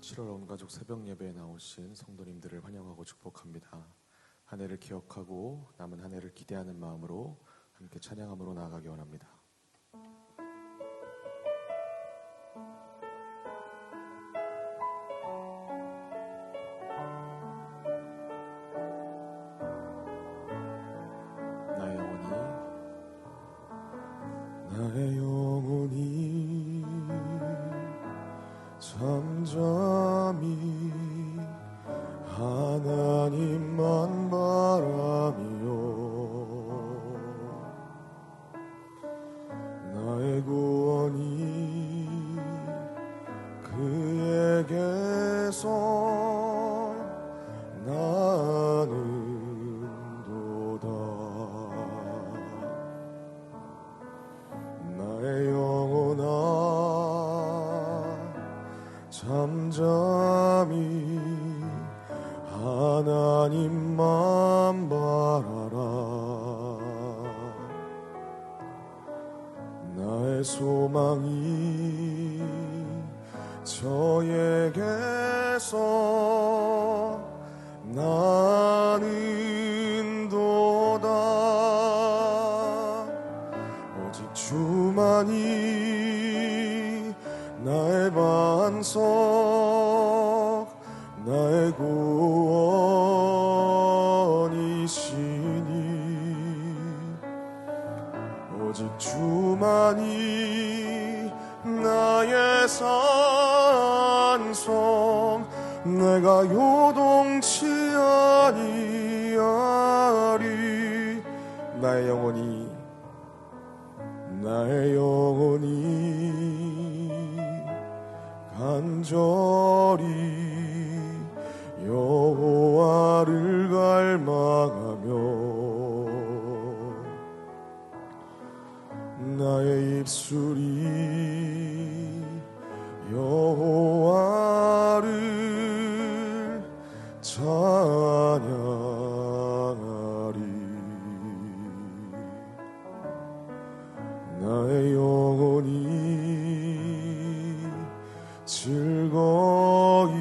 7월 온가족 새벽 예배에 나오신 성도님들을 환영하고 축복합니다. 한 해를 기억하고 남은 한 해를 기대하는 마음으로 함께 찬양함으로 나아가기 원합니다. 나의 영혼이 잠잠히 하나님만 바라며 나의 구원이 그에게서 나는도다. 나의 영혼아 잠잠히 하나님만 바라라. 나의 소망이 저에게서 나는도다. 오직 주만이 나의 반석 나의 구원이시니 오직 주만이 나의 산성 내가 요동치 아니하리. 나의 영혼이 간절히 여호와를 갈망하며 나의 입술이 여호와를 찬양하리. 나의 영혼이 즐거이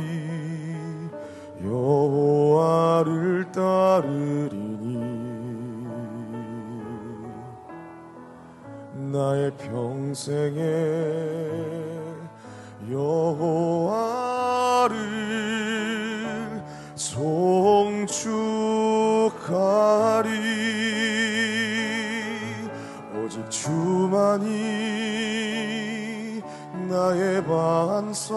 여호와를 따르리니 나의 평생에 여호와를 송축하리. 오직 주만이 나의 반석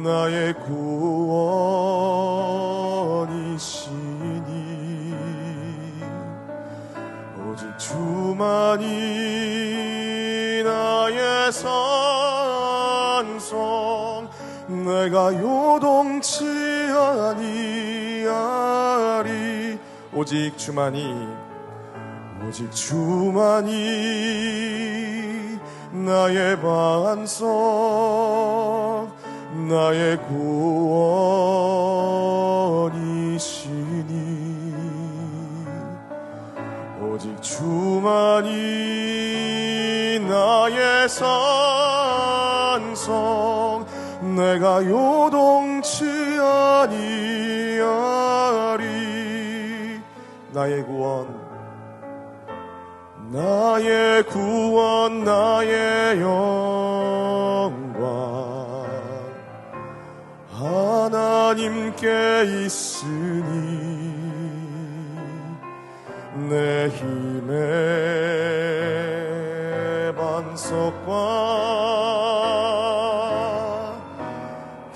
나의 구원이시니 오직 주만이 나의 산성 내가 요동치 아니하리. 오직 주만이 나의 반석 나의 구원이시니 오직 주만이 나의 산성 내가 요동치 아니하리. 나의 구원 나의 영광 하나님께 있으니 내 힘의 반석과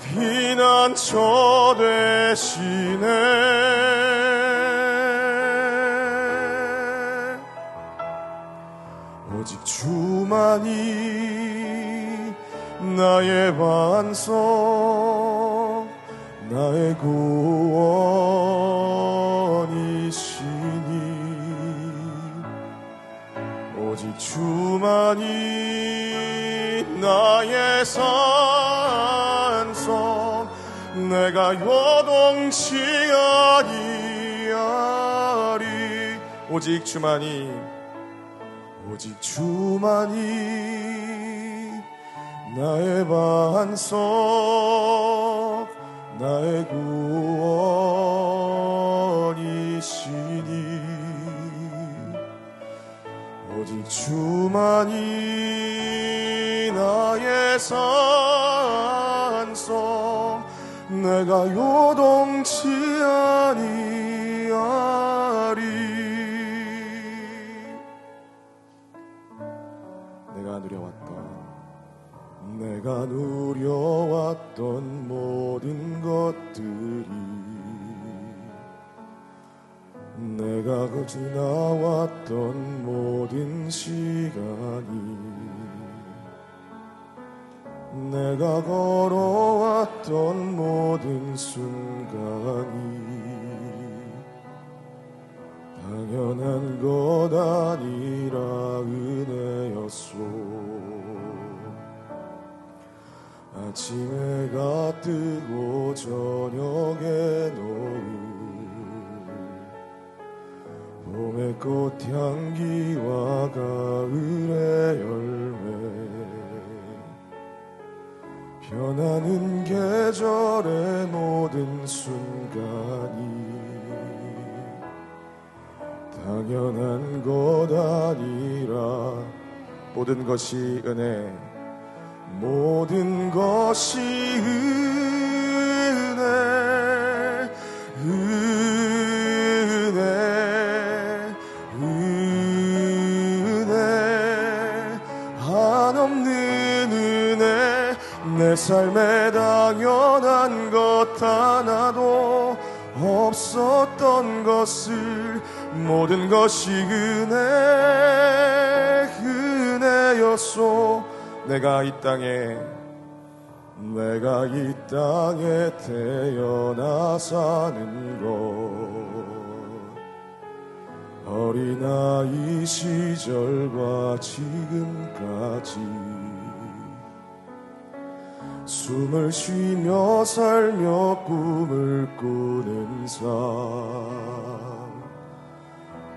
피난처 되시네. 오직 주만이 나의 반석 나의 구원이시니 오직 주만이 나의 산성 내가 요동치 아니하리. 오직 주만이 나의 반석 나의 구원이시니 오직 주만이 나의 산성 내가 요동치 아니하리 내가 누려왔던 모든 것들이 내가 지나왔던 모든 시간이 내가 걸어왔던 모든 순간이 당연한 것 아니라 은혜였소. 아침 해가 뜨고 저녁에 노을 봄의 꽃향기와 가을의 열매 변하는 계절의 모든 순간이 당연한 것 아니라 모든 것이 은혜 모든 것이 은혜 한없는 은혜 내 삶에 당연한 것 하나도 없었던 것을 모든 것이 은혜였소. 내가 이 땅에 태어나 사는 것 어린아이 시절과 지금까지 숨을 쉬며 살며 꿈을 꾸는 삶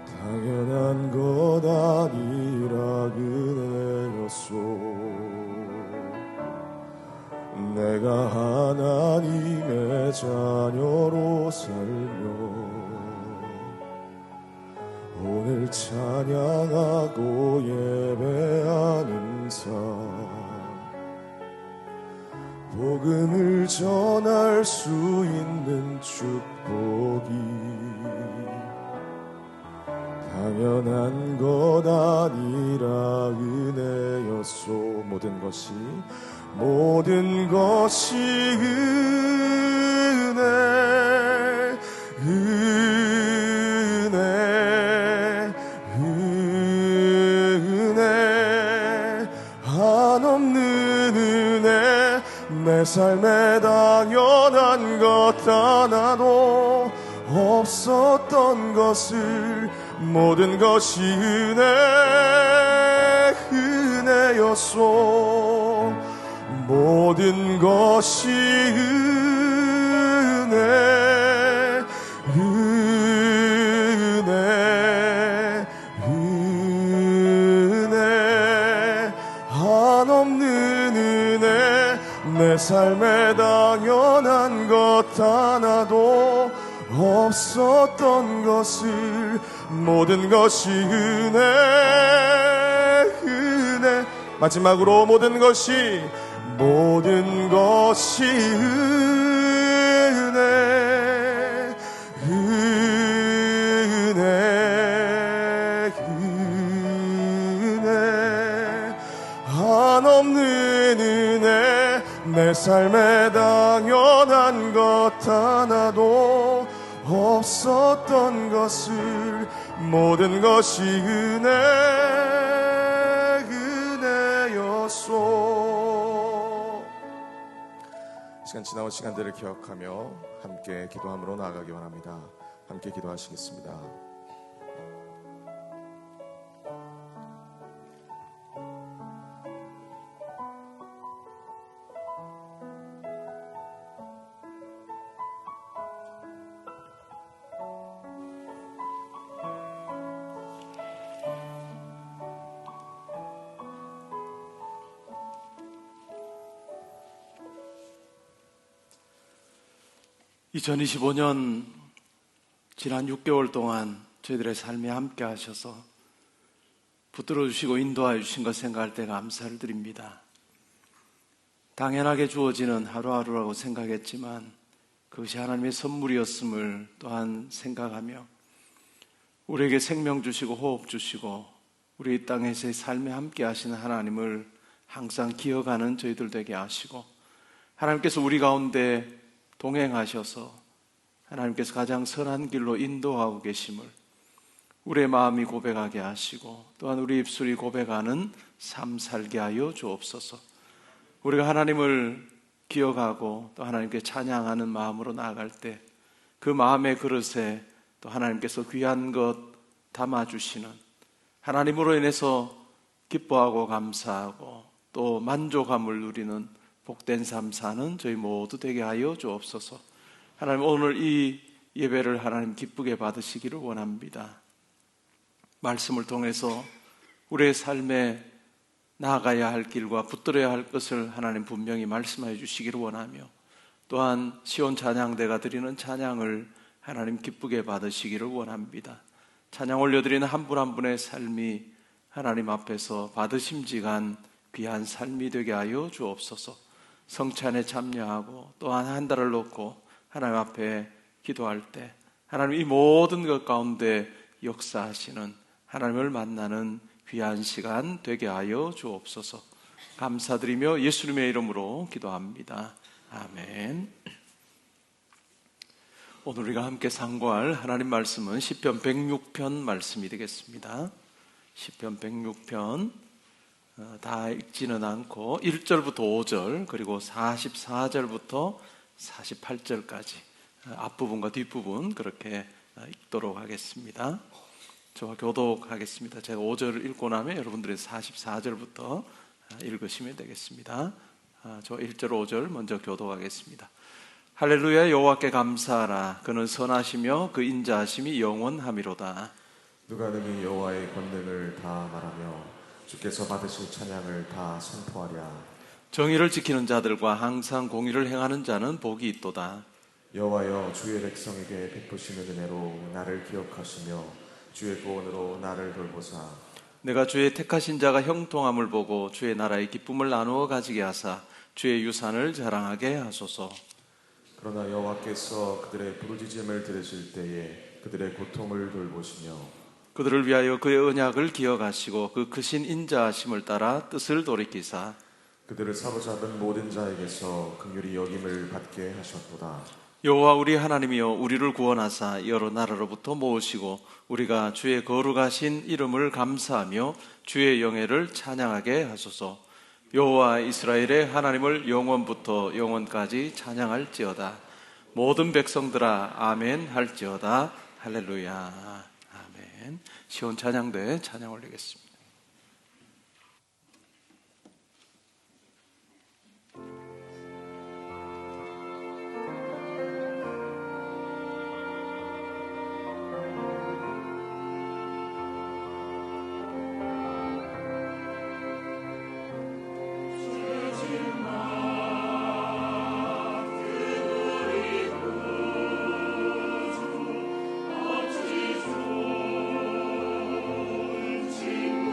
당연한 것 아니라 은혜였소. 내가 하나님의 자녀로 살며 오늘 찬양하고 예배하는 삶 복음을 전할 수 있는 축복이 당연한 것 아니라 은혜였소. 모든 것이 은혜 한없는 은혜 내 삶에 당연한 것 하나도 없었던 것을 모든 것이 은혜였소. 모든 것이 은혜 한없는 은혜 내 삶에 당연한 것 하나도 없었던 것을 모든 것이 은혜 마지막으로 모든 것이 은혜 한없는 은혜 내 삶에 당연한 것 하나도 없었던 것을 모든 것이 은혜였소. 시간 지나온 시간들을 기억하며 함께 기도함으로 나아가기 원합니다. 함께 기도하시겠습니다. 2025년 지난 6개월 동안 저희들의 삶에 함께 하셔서 붙들어 주시고 인도하여 주신 것 생각할 때 감사를 드립니다. 당연하게 주어지는 하루하루라고 생각했지만 그것이 하나님의 선물이었음을 또한 생각하며 우리에게 생명 주시고 호흡 주시고 우리 이 땅에서의 삶에 함께 하시는 하나님을 항상 기억하는 저희들 되게 하시고 하나님께서 우리 가운데 동행하셔서 하나님께서 가장 선한 길로 인도하고 계심을 우리의 마음이 고백하게 하시고 또한 우리 입술이 고백하는 삶 살게 하여 주옵소서. 우리가 하나님을 기억하고 또 하나님께 찬양하는 마음으로 나아갈 때 그 마음의 그릇에 또 하나님께서 귀한 것 담아주시는 하나님으로 인해서 기뻐하고 감사하고 또 만족함을 누리는 복된 삶 사는 저희 모두 되게 하여 주옵소서. 하나님 오늘 이 예배를 하나님 기쁘게 받으시기를 원합니다. 말씀을 통해서 우리의 삶에 나아가야 할 길과 붙들어야 할 것을 하나님 분명히 말씀해 주시기를 원하며 또한 시온 찬양대가 드리는 찬양을 하나님 기쁘게 받으시기를 원합니다. 찬양 올려드리는 한 분 한 분의 삶이 하나님 앞에서 받으심직한 귀한 삶이 되게 하여 주옵소서. 성찬에 참여하고 또한 한 달을 놓고 하나님 앞에 기도할 때 하나님 이 모든 것 가운데 역사하시는 하나님을 만나는 귀한 시간 되게 하여 주옵소서. 감사드리며 예수님의 이름으로 기도합니다. 아멘. 오늘 우리가 함께 상고할 하나님 말씀은 시편 106편 말씀이 되겠습니다. 시편 106편 다 읽지는 않고 1절부터 5절 그리고 44절부터 48절까지 앞부분과 뒷부분 그렇게 읽도록 하겠습니다. 저와 교독하겠습니다. 제가 5절을 읽고 나면 여러분들이 44절부터 읽으시면 되겠습니다. 저 1절 5절 먼저 교독하겠습니다. 할렐루야. 여호와께 감사하라. 그는 선하시며 그 인자하심이 영원하미로다. 누가 능히 여호와의 권능을 다 말하며 주께서 받으실 찬양을 다 선포하랴. 정의를 지키는 자들과 항상 공의를 행하는 자는 복이 있도다. 여호와여, 주의 백성에게 베푸시는 은혜로 나를 기억하시며 주의 구원으로 나를 돌보사. 내가 주의 택하신 자가 형통함을 보고 주의 나라의 기쁨을 나누어 가지게 하사 주의 유산을 자랑하게 하소서. 그러나 여호와께서 그들의 부르짖음을 들으실 때에 그들의 고통을 돌보시며 그들을 위하여 그의 언약을 기억하시고 그 크신 인자하심을 따라 뜻을 돌이키사 그들을 사로잡은 모든 자에게서 긍휼히 여김을 받게 하셨도다. 여호와 우리 하나님이여, 우리를 구원하사 여러 나라로부터 모으시고 우리가 주의 거룩하신 이름을 감사하며 주의 영예를 찬양하게 하소서. 여호와 이스라엘의 하나님을 영원부터 영원까지 찬양할지어다. 모든 백성들아 아멘 할지어다. 할렐루야. 아멘. 시온 찬양대 찬양 올리겠습니다. 주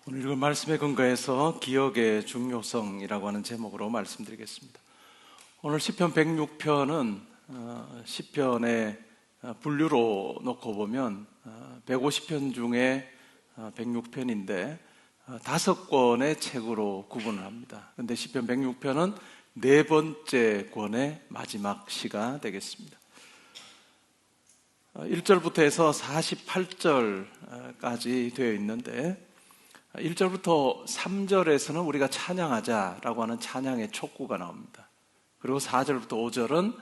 오늘 읽은 말씀에 근거해서 기억의 중요성이라고 하는 제목으로 말씀드리겠습니다. 오늘 시편 106편은 시편의 분류로 놓고 보면 150편 중에 106편인데 5권의 책으로 구분을 합니다. 그런데 시편 106편은 4번째 권의 마지막 시가 되겠습니다. 1절부터 해서 48절까지 되어 있는데 1절부터 3절에서는 우리가 찬양하자라고 하는 찬양의 촉구가 나옵니다. 그리고 4절부터 5절은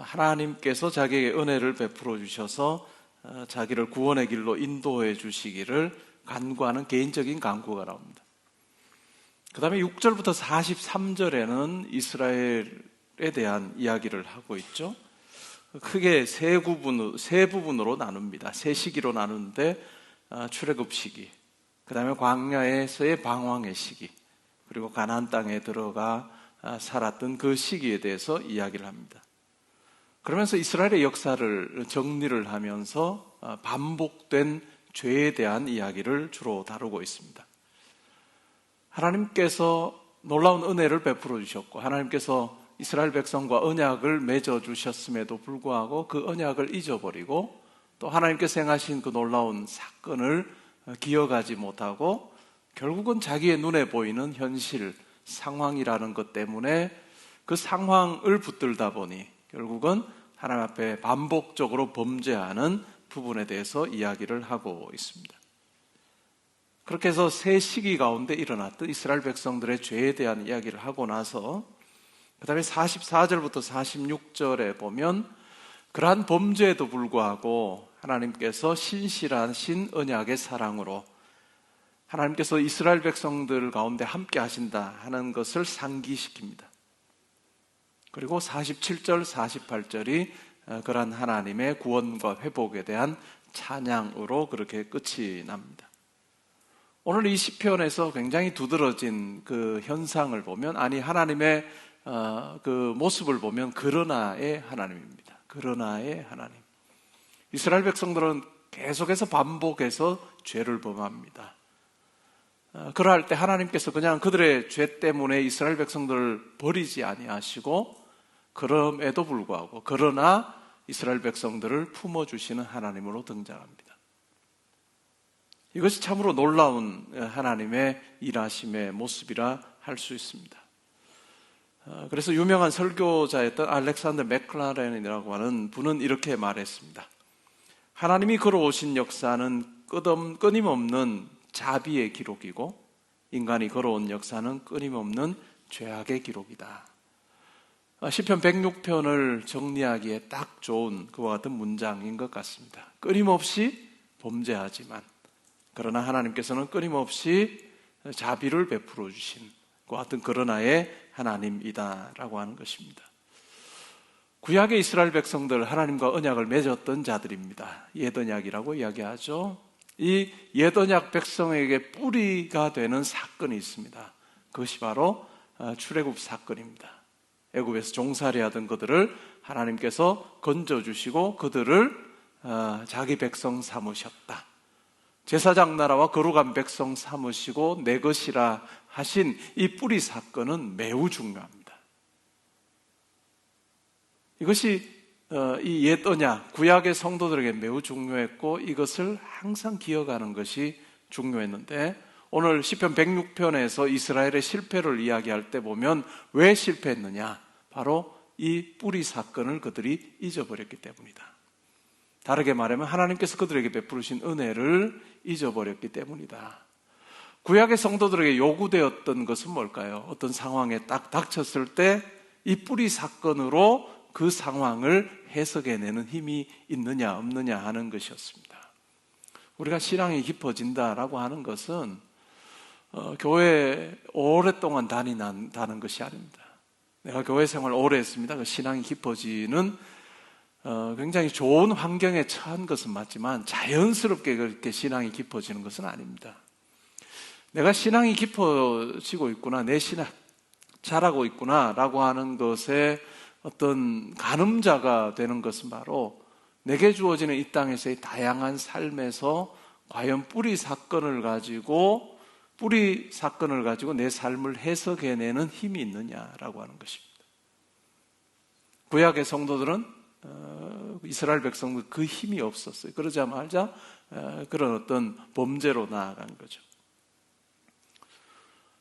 하나님께서 자기에게 은혜를 베풀어 주셔서 자기를 구원의 길로 인도해 주시기를 간구하는 개인적인 간구가 나옵니다. 그 다음에 6절부터 43절에는 이스라엘에 대한 이야기를 하고 있죠. 크게 세 부분으로 나눕니다. 세 시기로 나누는데 출애굽 시기, 그 다음에 광야에서의 방황의 시기, 그리고 가나안 땅에 들어가 살았던 그 시기에 대해서 이야기를 합니다. 그러면서 이스라엘의 역사를 정리를 하면서 반복된 죄에 대한 이야기를 주로 다루고 있습니다. 하나님께서 놀라운 은혜를 베풀어 주셨고 하나님께서 이스라엘 백성과 언약을 맺어 주셨음에도 불구하고 그 언약을 잊어버리고 또 하나님께서 행하신 그 놀라운 사건을 기억하지 못하고 결국은 자기의 눈에 보이는 현실, 상황이라는 것 때문에 그 상황을 붙들다 보니 결국은 하나님 앞에 반복적으로 범죄하는 부분에 대해서 이야기를 하고 있습니다. 그렇게 해서 세 시기 가운데 일어났던 이스라엘 백성들의 죄에 대한 이야기를 하고 나서 그 다음에 44절부터 46절에 보면 그러한 범죄에도 불구하고 하나님께서 신실하신 언약의 사랑으로 하나님께서 이스라엘 백성들 가운데 함께 하신다 하는 것을 상기시킵니다. 그리고 47절, 48절이 그러한 하나님의 구원과 회복에 대한 찬양으로 그렇게 끝이 납니다. 오늘 이 시편에서 굉장히 두드러진 그 현상을 보면 하나님의 그 모습을 보면 그러나의 하나님입니다. 그러나의 하나님. 이스라엘 백성들은 계속해서 반복해서 죄를 범합니다. 그러할 때 하나님께서 그냥 그들의 죄 때문에 이스라엘 백성들을 버리지 아니하시고 그럼에도 불구하고 그러나 이스라엘 백성들을 품어주시는 하나님으로 등장합니다. 이것이 참으로 놀라운 하나님의 일하심의 모습이라 할 수 있습니다. 그래서 유명한 설교자였던 알렉산더 맥클라렌이라고 하는 분은 이렇게 말했습니다. 하나님이 걸어오신 역사는 끊임없는 자비의 기록이고 인간이 걸어온 역사는 끊임없는 죄악의 기록이다. 시편 106편을 정리하기에 딱 좋은 그와 같은 문장인 것 같습니다. 끊임없이 범죄하지만 그러나 하나님께서는 끊임없이 자비를 베풀어 주신 그와 같은 그러나의 하나님이다라고 하는 것입니다. 구약의 이스라엘 백성들 하나님과 언약을 맺었던 자들입니다. 옛언약이라고 이야기하죠. 이 옛언약 백성에게 뿌리가 되는 사건이 있습니다. 그것이 바로 출애굽 사건입니다. 애굽에서 종살이하던 그들을 하나님께서 건져주시고 그들을 자기 백성 삼으셨다. 제사장 나라와 거룩한 백성 삼으시고 내 것이라 하신 이 뿌리 사건은 매우 중요합니다. 이것이 이 옛 언약, 구약의 성도들에게 매우 중요했고 이것을 항상 기억하는 것이 중요했는데 오늘 시편 106편에서 이스라엘의 실패를 이야기할 때 보면 왜 실패했느냐? 바로 이 뿌리 사건을 그들이 잊어버렸기 때문이다. 다르게 말하면 하나님께서 그들에게 베푸신 은혜를 잊어버렸기 때문이다. 구약의 성도들에게 요구되었던 것은 뭘까요? 어떤 상황에 딱 닥쳤을 때 이 뿌리 사건으로 그 상황을 해석해내는 힘이 있느냐 없느냐 하는 것이었습니다. 우리가 신앙이 깊어진다라고 하는 것은 교회에 오랫동안 다닌다는 것이 아닙니다. 내가 교회 생활을 오래 했습니다. 그 신앙이 깊어지는 굉장히 좋은 환경에 처한 것은 맞지만 자연스럽게 그렇게 신앙이 깊어지는 것은 아닙니다. 내가 신앙이 깊어지고 있구나, 내 신앙 잘하고 있구나 라고 하는 것에 어떤 가늠자가 되는 것은 바로 내게 주어지는 이 땅에서의 다양한 삶에서 과연 뿌리 사건을 가지고 뿌리 사건을 가지고 내 삶을 해석해내는 힘이 있느냐라고 하는 것입니다. 구약의 성도들은 이스라엘 백성들 그 힘이 없었어요. 그러자마자 그런 어떤 범죄로 나아간 거죠.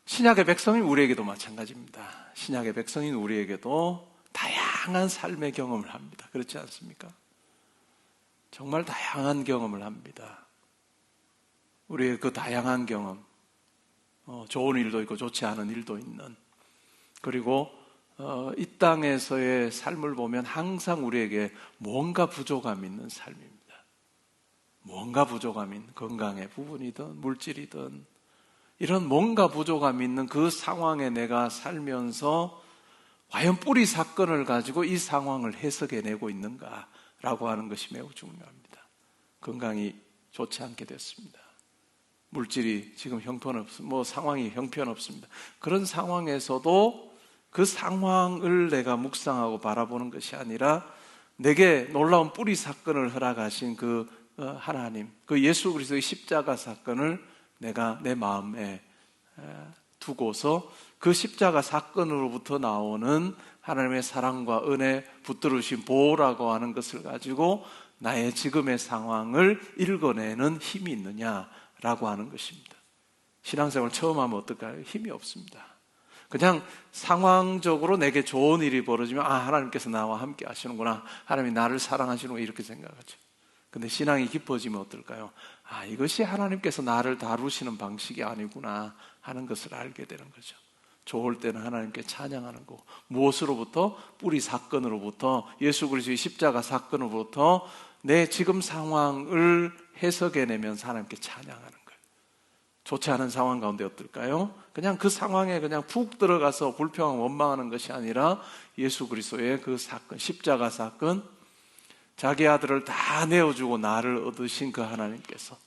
신약의 백성인 우리에게도 마찬가지입니다. 신약의 백성인 우리에게도 다양한 삶의 경험을 합니다. 그렇지 않습니까? 정말 다양한 경험을 합니다. 우리의 그 다양한 경험, 좋은 일도 있고 좋지 않은 일도 있는, 그리고 이 땅에서의 삶을 보면 항상 우리에게 뭔가 부족함이 있는 삶입니다. 뭔가 부족함이 있는, 건강의 부분이든 물질이든 이런 뭔가 부족함이 있는 그 상황에 내가 살면서 과연 뿌리 사건을 가지고 이 상황을 해석해내고 있는가라고 하는 것이 매우 중요합니다. 건강이 좋지 않게 됐습니다. 물질이 지금 형편없습니다. 상황이 형편없습니다. 그런 상황에서도 그 상황을 내가 묵상하고 바라보는 것이 아니라 내게 놀라운 뿌리 사건을 허락하신 그 하나님, 그 예수 그리스도의 십자가 사건을 내가 내 마음에 두고서 그 십자가 사건으로부터 나오는 하나님의 사랑과 은혜, 붙들으신 보호라고 하는 것을 가지고 나의 지금의 상황을 읽어내는 힘이 있느냐라고 하는 것입니다. 신앙생활 처음 하면 어떨까요? 힘이 없습니다. 그냥 상황적으로 내게 좋은 일이 벌어지면 하나님께서 나와 함께 하시는구나, 하나님이 나를 사랑하시는구나 이렇게 생각하죠. 근데 신앙이 깊어지면 어떨까요? 이것이 하나님께서 나를 다루시는 방식이 아니구나 하는 것을 알게 되는 거죠. 좋을 때는 하나님께 찬양하는 거고, 무엇으로부터? 뿌리 사건으로부터, 예수 그리스도의 십자가 사건으로부터 내 지금 상황을 해석해내면서 하나님께 찬양하는 거예요. 좋지 않은 상황 가운데 어떨까요? 그냥 그 상황에 그냥 푹 들어가서 불평하고 원망하는 것이 아니라 예수 그리스도의 그 사건, 십자가 사건, 자기 아들을 다 내어주고 나를 얻으신 그 하나님께서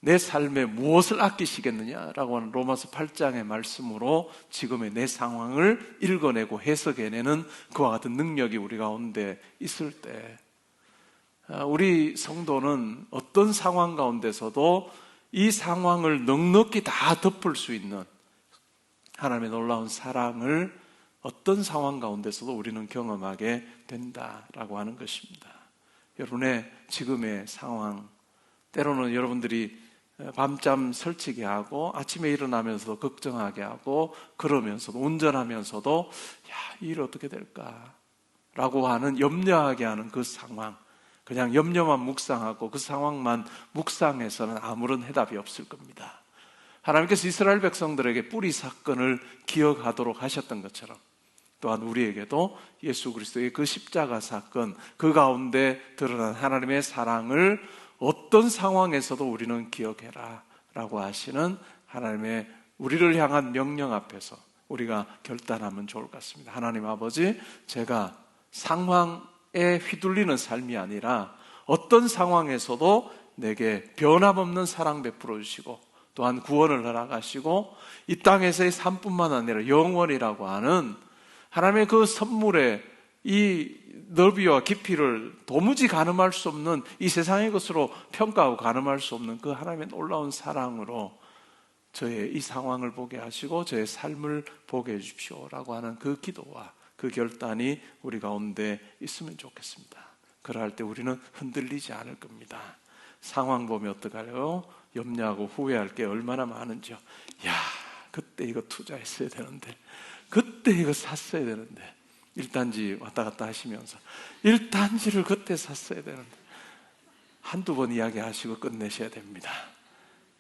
내 삶에 무엇을 아끼시겠느냐라고 하는 로마서 8장의 말씀으로 지금의 내 상황을 읽어내고 해석해내는 그와 같은 능력이 우리 가운데 있을 때, 우리 성도는 어떤 상황 가운데서도 이 상황을 넉넉히 다 덮을 수 있는 하나님의 놀라운 사랑을 어떤 상황 가운데서도 우리는 경험하게 된다라고 하는 것입니다. 여러분의 지금의 상황, 때로는 여러분들이 밤잠 설치게 하고 아침에 일어나면서도 걱정하게 하고, 그러면서도 운전하면서도 이 일 어떻게 될까 라고 하는, 염려하게 하는 그 상황, 그냥 염려만 묵상하고 그 상황만 묵상해서는 아무런 해답이 없을 겁니다. 하나님께서 이스라엘 백성들에게 뿌리 사건을 기억하도록 하셨던 것처럼 또한 우리에게도 예수 그리스도의 그 십자가 사건, 그 가운데 드러난 하나님의 사랑을 어떤 상황에서도 우리는 기억해라 라고 하시는 하나님의 우리를 향한 명령 앞에서 우리가 결단하면 좋을 것 같습니다. 하나님 아버지, 제가 상황에 휘둘리는 삶이 아니라 어떤 상황에서도 내게 변함없는 사랑 베풀어 주시고, 또한 구원을 허락하시고 이 땅에서의 삶뿐만 아니라 영원이라고 하는 하나님의 그 선물에 이 넓이와 깊이를 도무지 가늠할 수 없는, 이 세상의 것으로 평가하고 가늠할 수 없는 그 하나님의 놀라운 사랑으로 저의 이 상황을 보게 하시고 저의 삶을 보게 해주십시오 라고 하는 그 기도와 그 결단이 우리 가운데 있으면 좋겠습니다. 그럴 때 우리는 흔들리지 않을 겁니다. 상황 보면 어떡하래요? 염려하고 후회할 게 얼마나 많은지요. 그때 이거 투자했어야 되는데, 그때 이거 샀어야 되는데, 1단지 왔다 갔다 하시면서 1단지를 그때 샀어야 되는데, 한두 번 이야기하시고 끝내셔야 됩니다.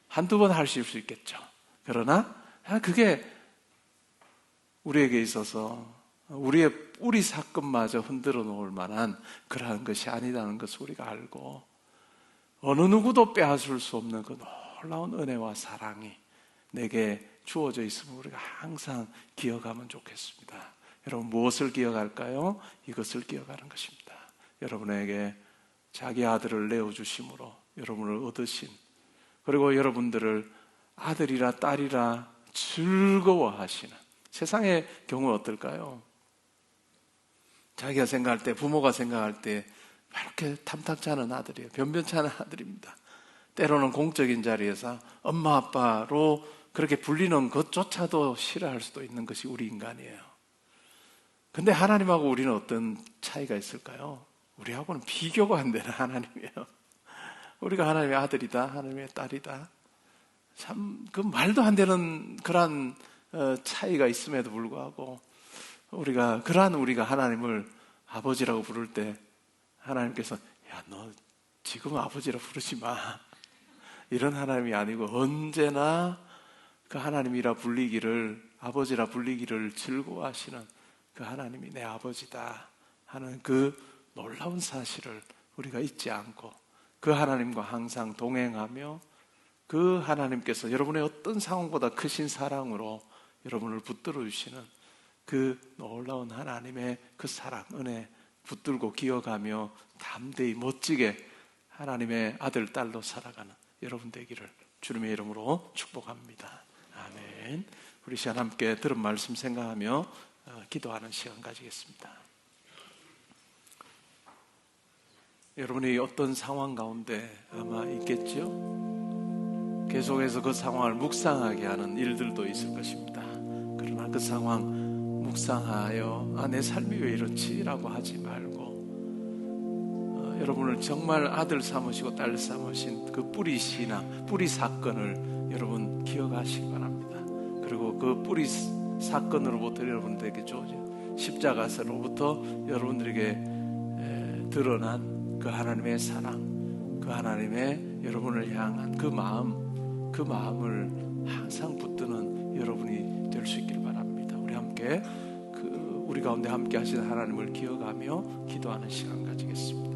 한두 번 하실 수 있겠죠. 그러나 그게 우리에게 있어서 우리의 뿌리 사건마저 흔들어 놓을 만한 그러한 것이 아니라는 것을 우리가 알고, 어느 누구도 빼앗을 수 없는 그 놀라운 은혜와 사랑이 내게 주어져 있음을 우리가 항상 기억하면 좋겠습니다. 여러분, 무엇을 기억할까요? 이것을 기억하는 것입니다. 여러분에게 자기 아들을 내어주심으로 여러분을 얻으신, 그리고 여러분들을 아들이라 딸이라 즐거워하시는, 세상의 경우 어떨까요? 자기가 생각할 때, 부모가 생각할 때 이렇게 탐탁치 않은 아들이에요. 변변치 않은 아들입니다. 때로는 공적인 자리에서 엄마 아빠로 그렇게 불리는 것조차도 싫어할 수도 있는 것이 우리 인간이에요. 근데 하나님하고 우리는 어떤 차이가 있을까요? 우리하고는 비교가 안 되는 하나님이에요. 우리가 하나님의 아들이다, 하나님의 딸이다. 참, 그 말도 안 되는 그러한 차이가 있음에도 불구하고 우리가 하나님을 아버지라고 부를 때 하나님께서 야, 너 지금 아버지라 부르지 마. 이런 하나님이 아니고 언제나 그 하나님이라 불리기를, 아버지라 불리기를 즐거워하시는 그 하나님이 내 아버지다 하는 그 놀라운 사실을 우리가 잊지 않고 그 하나님과 항상 동행하며 그 하나님께서 여러분의 어떤 상황보다 크신 사랑으로 여러분을 붙들어 주시는 그 놀라운 하나님의 그 사랑, 은혜 붙들고 기어가며 담대히 멋지게 하나님의 아들, 딸로 살아가는 여러분 되기를 주님의 이름으로 축복합니다. 아멘. 우리 시간 함께 들은 말씀 생각하며 기도하는 시간 가지겠습니다. 여러분이 어떤 상황 가운데 아마 있겠죠? 계속해서 그 상황을 묵상하게 하는 일들도 있을 것입니다. 그러나 그 상황 묵상하여 내 삶이 왜 이렇지? 라고 하지 말고 여러분을 정말 아들 삼으시고 딸 삼으신 그 뿌리 신앙, 뿌리 사건을 여러분 기억하시기 바랍니다. 그리고 그 뿌리 사건으로부터 여러분들에게 주어진 십자가서로부터 여러분들에게 드러난 그 하나님의 사랑, 그 하나님의 여러분을 향한 그 마음을 항상 붙드는 여러분이 될 수 있기를 바랍니다. 우리 함께 우리 가운데 함께 하시는 하나님을 기억하며 기도하는 시간 가지겠습니다.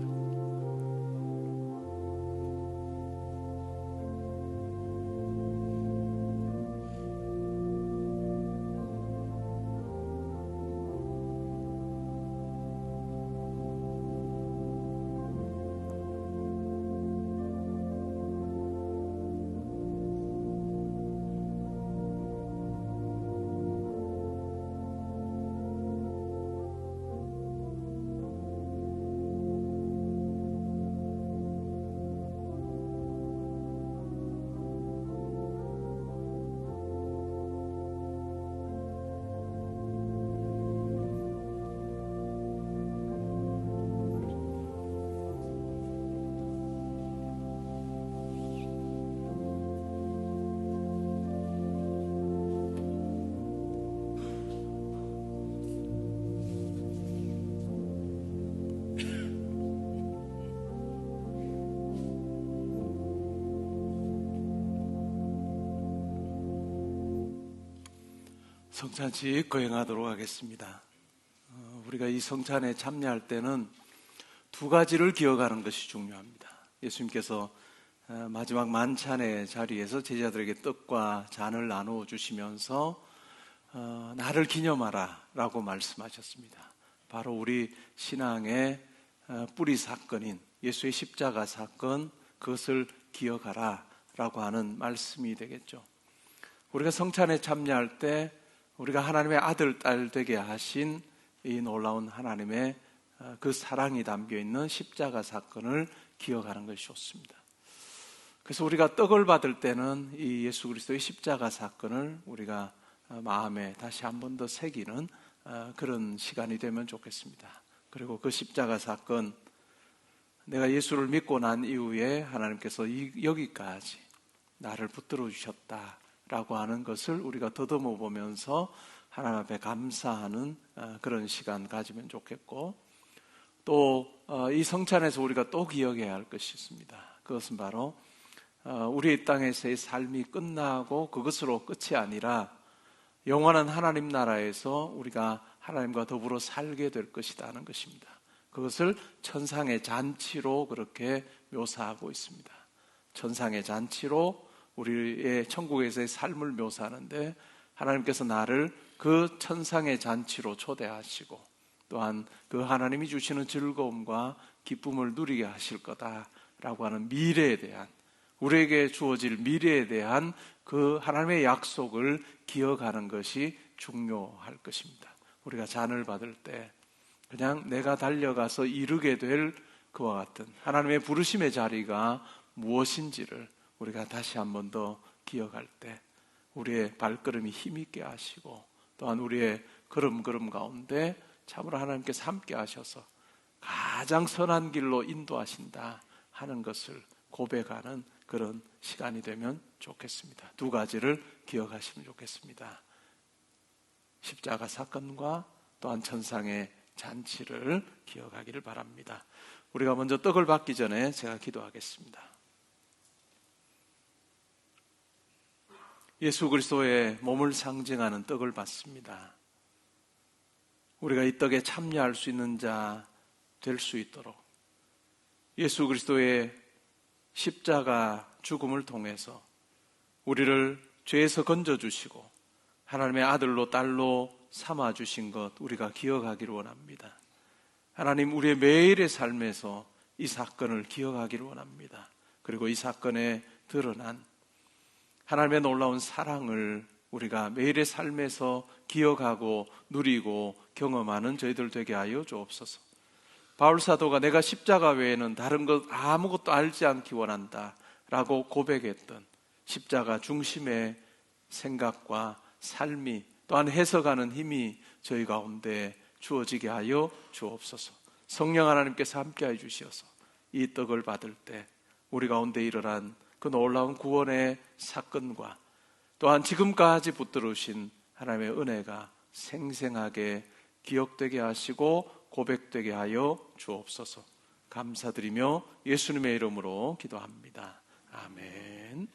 성찬식 거행하도록 하겠습니다. 우리가 이 성찬에 참여할 때는 두 가지를 기억하는 것이 중요합니다. 예수님께서 마지막 만찬의 자리에서 제자들에게 떡과 잔을 나누어 주시면서 나를 기념하라 라고 말씀하셨습니다. 바로 우리 신앙의 뿌리 사건인 예수의 십자가 사건, 그것을 기억하라 라고 하는 말씀이 되겠죠. 우리가 성찬에 참여할 때 우리가 하나님의 아들, 딸 되게 하신 이 놀라운 하나님의 그 사랑이 담겨있는 십자가 사건을 기억하는 것이 좋습니다. 그래서 우리가 떡을 받을 때는 이 예수 그리스도의 십자가 사건을 우리가 마음에 다시 한 번 더 새기는 그런 시간이 되면 좋겠습니다. 그리고 그 십자가 사건, 내가 예수를 믿고 난 이후에 하나님께서 여기까지 나를 붙들어 주셨다 라고 하는 것을 우리가 더듬어 보면서 하나님 앞에 감사하는 그런 시간 가지면 좋겠고, 또 이 성찬에서 우리가 또 기억해야 할 것이 있습니다. 그것은 바로 우리의 땅에서의 삶이 끝나고 그것으로 끝이 아니라 영원한 하나님 나라에서 우리가 하나님과 더불어 살게 될 것이다 하는 것입니다. 그것을 천상의 잔치로 그렇게 묘사하고 있습니다. 천상의 잔치로 우리의 천국에서의 삶을 묘사하는데, 하나님께서 나를 그 천상의 잔치로 초대하시고 또한 그 하나님이 주시는 즐거움과 기쁨을 누리게 하실 거다라고 하는 미래에 대한, 우리에게 주어질 미래에 대한 그 하나님의 약속을 기억하는 것이 중요할 것입니다. 우리가 잔을 받을 때 그냥 내가 달려가서 이루게 될 그와 같은 하나님의 부르심의 자리가 무엇인지를 우리가 다시 한 번 더 기억할 때, 우리의 발걸음이 힘있게 하시고 또한 우리의 걸음걸음 가운데 참으로 하나님께서 함께 하셔서 가장 선한 길로 인도하신다 하는 것을 고백하는 그런 시간이 되면 좋겠습니다. 두 가지를 기억하시면 좋겠습니다. 십자가 사건과 또한 천상의 잔치를 기억하기를 바랍니다. 우리가 먼저 떡을 받기 전에 제가 기도하겠습니다. 예수 그리스도의 몸을 상징하는 떡을 받습니다. 우리가 이 떡에 참여할 수 있는 자 될 수 있도록 예수 그리스도의 십자가 죽음을 통해서 우리를 죄에서 건져주시고 하나님의 아들로 딸로 삼아주신 것 우리가 기억하기를 원합니다. 하나님, 우리의 매일의 삶에서 이 사건을 기억하기를 원합니다. 그리고 이 사건에 드러난 하나님의 놀라운 사랑을 우리가 매일의 삶에서 기억하고 누리고 경험하는 저희들 되게 하여 주옵소서. 바울 사도가 내가 십자가 외에는 다른 것 아무것도 알지 않기 원한다 라고 고백했던 십자가 중심의 생각과 삶이 또한 해석하는 힘이 저희 가운데 주어지게 하여 주옵소서. 성령 하나님께서 함께해 주시어서 이 떡을 받을 때 우리 가운데 일어난 그 놀라운 구원의 사건과 또한 지금까지 붙들으신 하나님의 은혜가 생생하게 기억되게 하시고 고백되게 하여 주옵소서. 감사드리며 예수님의 이름으로 기도합니다. 아멘.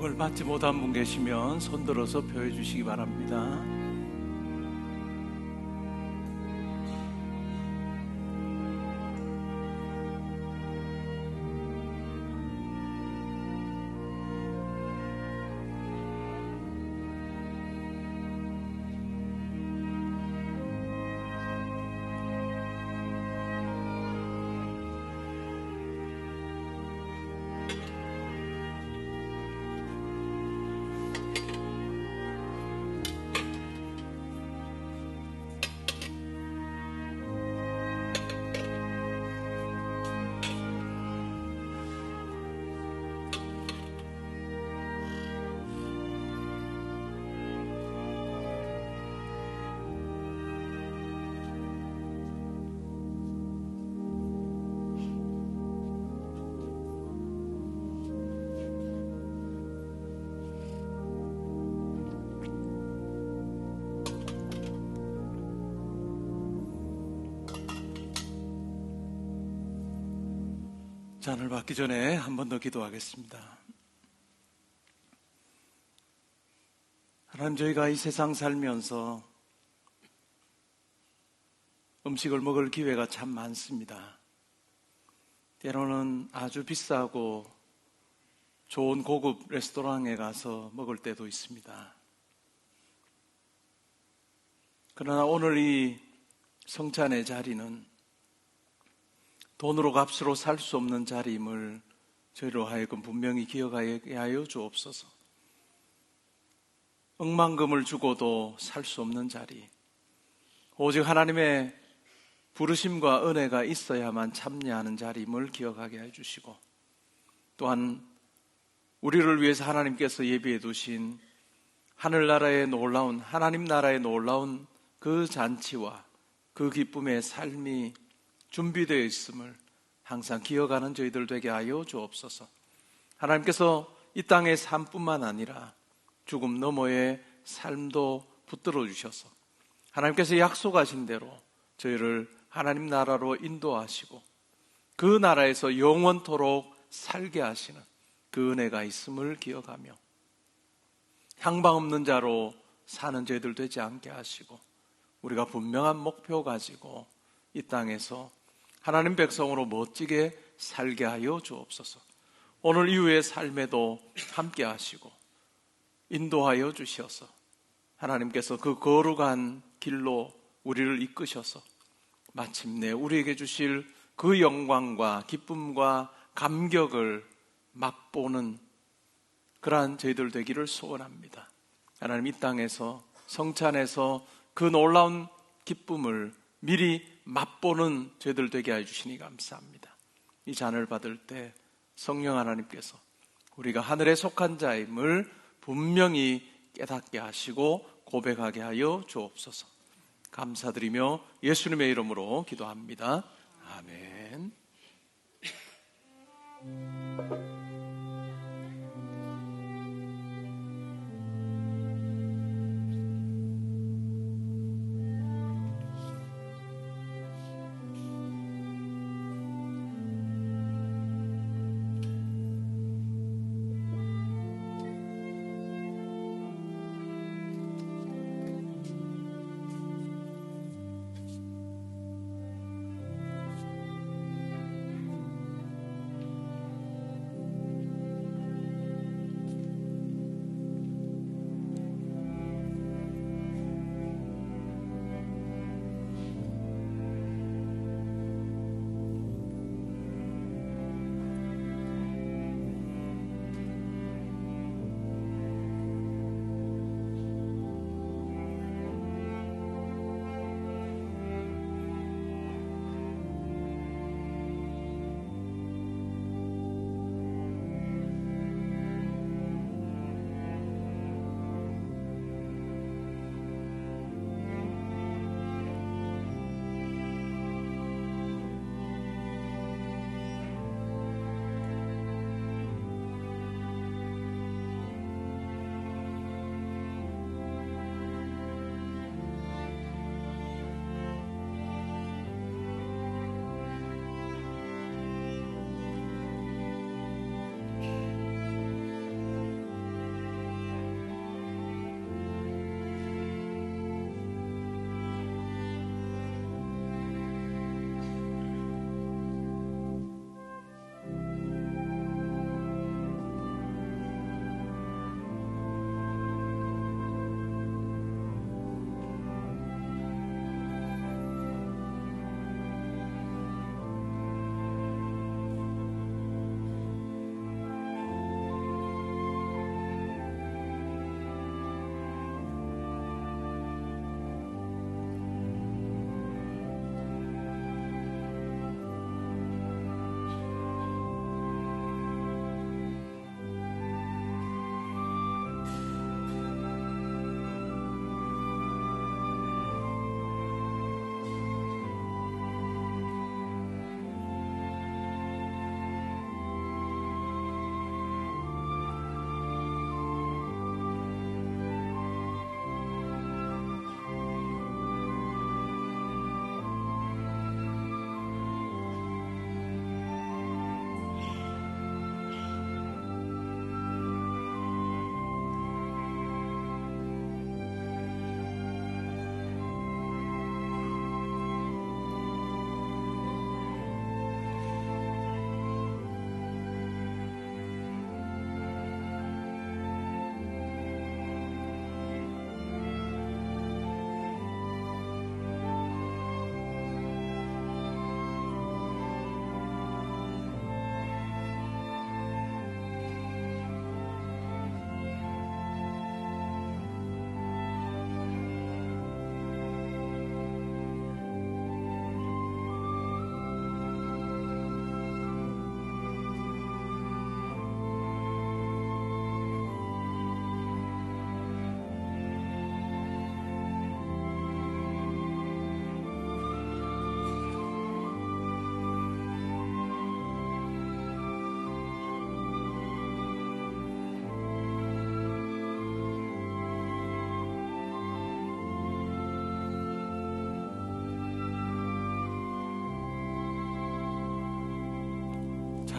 떡을 받지 못한 분 계시면 손들어서 표해 주시기 바랍니다. 잔을 받기 전에 한 번 더 기도하겠습니다. 하나님, 저희가 이 세상 살면서 음식을 먹을 기회가 참 많습니다. 때로는 아주 비싸고 좋은 고급 레스토랑에 가서 먹을 때도 있습니다. 그러나 오늘 이 성찬의 자리는 돈으로 값으로 살 수 없는 자리임을 저희로 하여금 분명히 기억하게 하여 주옵소서. 억만금을 주고도 살 수 없는 자리, 오직 하나님의 부르심과 은혜가 있어야만 참여하는 자리임을 기억하게 해주시고, 또한 우리를 위해서 하나님께서 예비해 두신 하늘나라의 놀라운, 하나님 나라의 놀라운 그 잔치와 그 기쁨의 삶이 준비되어 있음을 항상 기억하는 저희들 되게 하여 주옵소서. 하나님께서 이 땅의 삶뿐만 아니라 죽음 너머의 삶도 붙들어 주셔서 하나님께서 약속하신 대로 저희를 하나님 나라로 인도하시고 그 나라에서 영원토록 살게 하시는 그 은혜가 있음을 기억하며 향방 없는 자로 사는 저희들 되지 않게 하시고 우리가 분명한 목표 가지고 이 땅에서 하나님 백성으로 멋지게 살게 하여 주옵소서. 오늘 이후의 삶에도 함께 하시고 인도하여 주셔서 하나님께서 그 거룩한 길로 우리를 이끄셔서 마침내 우리에게 주실 그 영광과 기쁨과 감격을 맛보는 그러한 저희들 되기를 소원합니다. 하나님, 이 땅에서 성찬에서 그 놀라운 기쁨을 미리 맛보는 저희들 되게 해주시니 감사합니다. 이 잔을 받을 때 성령 하나님께서 우리가 하늘에 속한 자임을 분명히 깨닫게 하시고 고백하게 하여 주옵소서. 감사드리며 예수님의 이름으로 기도합니다. 아멘.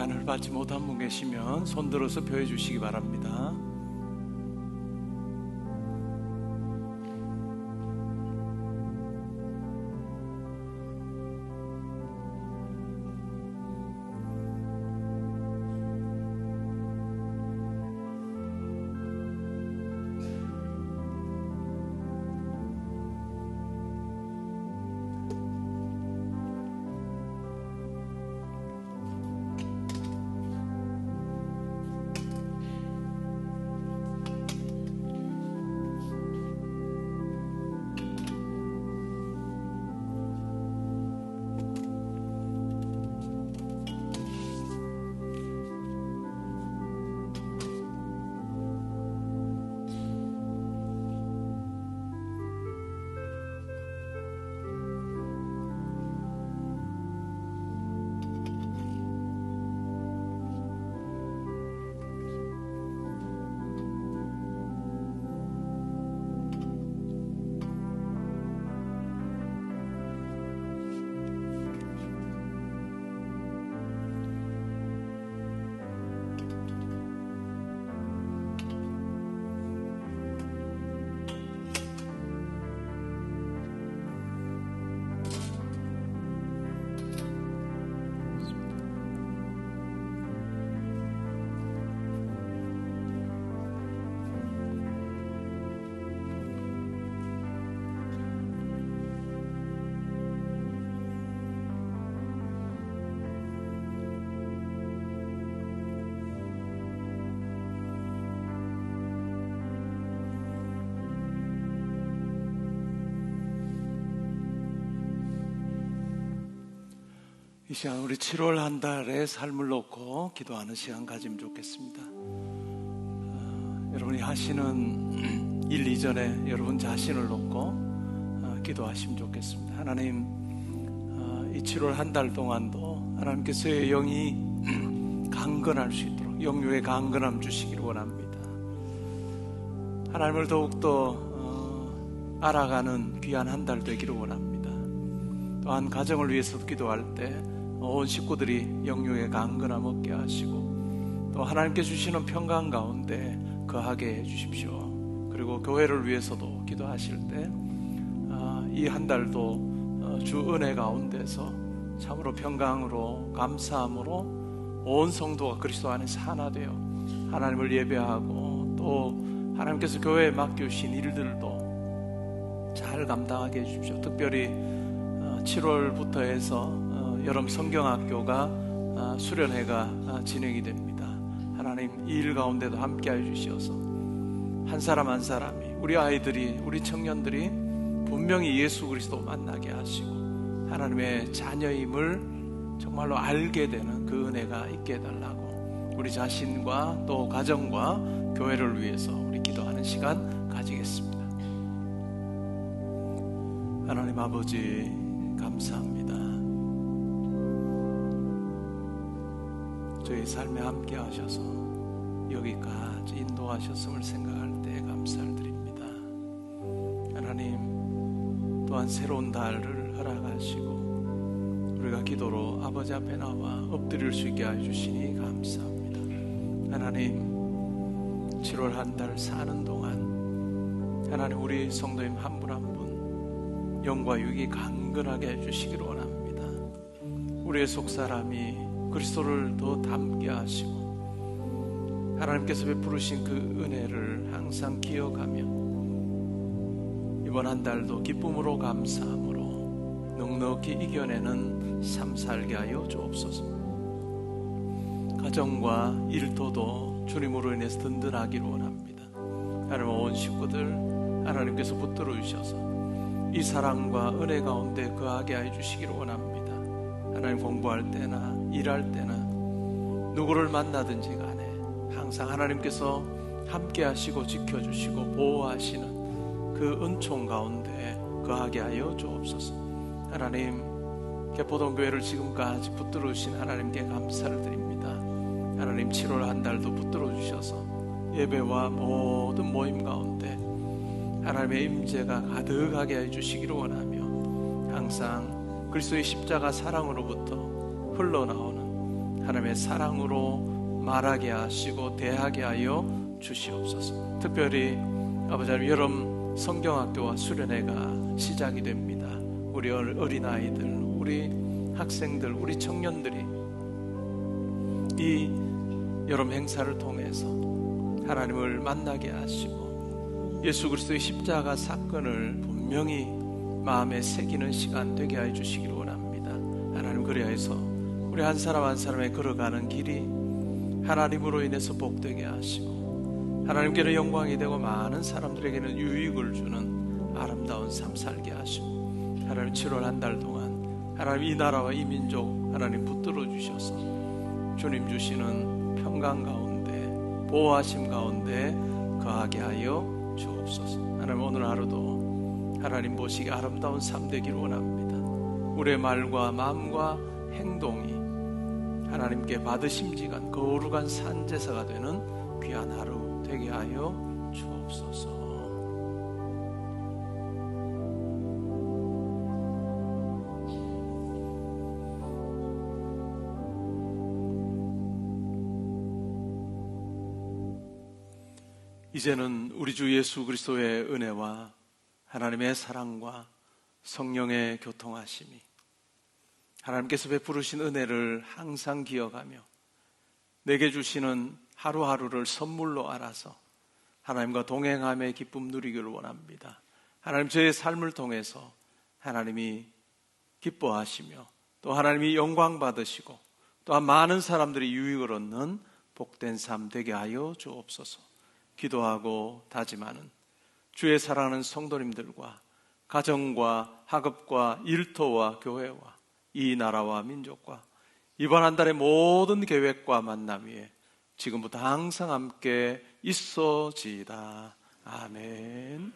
구원을 받지 못한 분 계시면 손 들어서 표해 주시기 바랍니다. 이 시간 우리 7월 한 달의 삶을 놓고 기도하는 시간 가지면 좋겠습니다. 여러분이 하시는 일 이전에 여러분 자신을 놓고 기도하시면 좋겠습니다. 하나님, 이 7월 한 달 동안도 하나님께서의 영이 강건할 수 있도록 영유의 강건함 주시기를 원합니다. 하나님을 더욱더 알아가는 귀한 한 달 되기를 원합니다. 또한 가정을 위해서도 기도할 때 온 식구들이 영유의 강건함 얻게 하시고 또 하나님께 주시는 평강 가운데 거하게 해주십시오. 그리고 교회를 위해서도 기도하실 때 이 한 달도 주 은혜 가운데서 참으로 평강으로 감사함으로 온 성도가 그리스도 안에서 하나 되어 하나님을 예배하고 또 하나님께서 교회에 맡겨주신 일들도 잘 감당하게 해주십시오. 특별히 7월부터 해서 여름 성경학교가 수련회가 진행이 됩니다. 하나님 이 일 가운데도 함께해 주시어서 한 사람 한 사람이 우리 아이들이 우리 청년들이 분명히 예수 그리스도 만나게 하시고 하나님의 자녀임을 정말로 알게 되는 그 은혜가 있게 해달라고 우리 자신과 또 가정과 교회를 위해서 우리 기도하는 시간 가지겠습니다. 하나님 아버지 감사합니다. 저희 삶에 함께 하셔서 여기까지 인도하셨음을 생각할 때 감사를 드립니다. 하나님 또한 새로운 달을 허락하시고 우리가 기도로 아버지 앞에 나와 엎드릴 수 있게 해주시니 감사합니다. 하나님 7월 한 달 사는 동안 하나님 우리 성도님 한 분 한 분 영과 육이 강건하게 해주시기를 원합니다. 우리의 속사람이 그리스도를 더 닮게 하시고 하나님께서 베푸르신 그 은혜를 항상 기억하며 이번 한 달도 기쁨으로 감사함으로 넉넉히 이겨내는 삶 살게 하여 주옵소서. 가정과 일터도 주님으로 인해서 든든하기를 원합니다. 하나님 온 식구들 하나님께서 붙들어 주셔서 이 사랑과 은혜 가운데 거하게 해주시기를 원합니다. 하나님 공부할 때나 일할 때나 누구를 만나든지 간에 항상 하나님께서 함께 하시고 지켜주시고 보호하시는 그 은총 가운데 거하게 하여 주옵소서. 하나님 개포동교회를 지금까지 붙들어 주신 하나님께 감사를 드립니다. 하나님 7월 한 달도 붙들어 주셔서 예배와 모든 모임 가운데 하나님의 임재가 가득하게 해주시기를 원하며 항상 그리스도의 십자가 사랑으로부터 흘러나오는 하나님의 사랑으로 말하게 하시고 대하게 하여 주시옵소서. 특별히 아버지 하나님, 여름 성경학교와 수련회가 시작이 됩니다. 우리 어린아이들, 우리 학생들, 우리 청년들이 이 여름 행사를 통해서 하나님을 만나게 하시고 예수 그리스도의 십자가 사건을 분명히 마음에 새기는 시간 되게 하여 주시기를 원합니다. 하나님, 그리하여서 우리 한 사람 한 사람의 걸어가는 길이 하나님으로 인해서 복되게 하시고 하나님께는 영광이 되고 많은 사람들에게는 유익을 주는 아름다운 삶 살게 하시고, 하나님 7월 한 달 동안 하나님 이 나라와 이 민족 하나님 붙들어 주셔서 주님 주시는 평강 가운데 보호하심 가운데 거하게 하여 주옵소서. 하나님, 오늘 하루도 하나님 보시기 아름다운 삶 되기를 원합니다. 우리의 말과 마음과 행동이 하나님께 받으심지간 거룩한 산제사가 되는 귀한 하루 되게 하여 주옵소서. 이제는 우리 주 예수 그리스도의 은혜와 하나님의 사랑과 성령의 교통하심이, 하나님께서 베푸르신 은혜를 항상 기억하며 내게 주시는 하루하루를 선물로 알아서 하나님과 동행함의 기쁨 누리기를 원합니다. 하나님, 저의 삶을 통해서 하나님이 기뻐하시며 또 하나님이 영광 받으시고 또한 많은 사람들이 유익을 얻는 복된 삶 되게 하여 주옵소서. 기도하고 다짐하는 주의 사랑하는 성도님들과 가정과 학업과 일터와 교회와 이 나라와 민족과 이번 한 달의 모든 계획과 만남 위에 지금부터 항상 함께 있어지이다. 아멘.